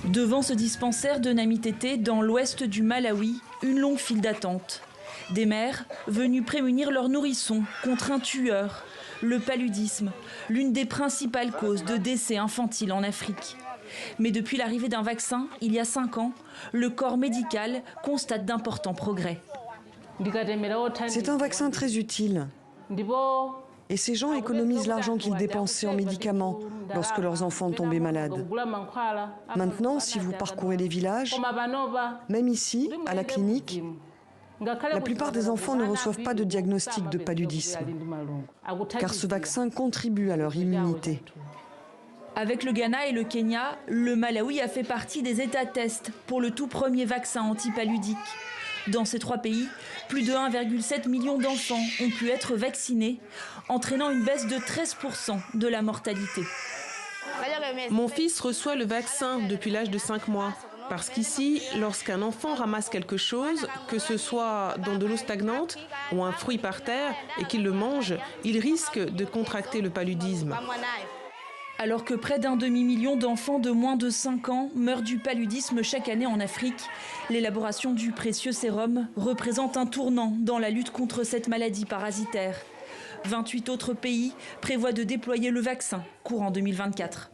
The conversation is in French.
Devant ce dispensaire de Namitété, dans l'ouest du Malawi, une longue file d'attente. Des mères venues prémunir leurs nourrissons contre un tueur, le paludisme, l'une des principales causes de décès infantiles en Afrique. Mais depuis l'arrivée d'un vaccin, il y a 5 ans, le corps médical constate d'importants progrès. C'est un vaccin très utile. Et ces gens économisent l'argent qu'ils dépensaient en médicaments lorsque leurs enfants tombaient malades. Maintenant, si vous parcourez les villages, même ici, à la clinique, la plupart des enfants ne reçoivent pas de diagnostic de paludisme, car ce vaccin contribue à leur immunité. Avec le Ghana et le Kenya, le Malawi a fait partie des États tests pour le tout premier vaccin antipaludique. Dans ces 3 pays, plus de 1,7 million d'enfants ont pu être vaccinés, entraînant une baisse de 13% de la mortalité. Mon fils reçoit le vaccin depuis l'âge de 5 mois. Parce qu'ici, lorsqu'un enfant ramasse quelque chose, que ce soit dans de l'eau stagnante ou un fruit par terre, et qu'il le mange, il risque de contracter le paludisme. Alors que près d'un demi-million d'enfants de moins de 5 ans meurent du paludisme chaque année en Afrique, l'élaboration du précieux sérum représente un tournant dans la lutte contre cette maladie parasitaire. 28 autres pays prévoient de déployer le vaccin courant 2024.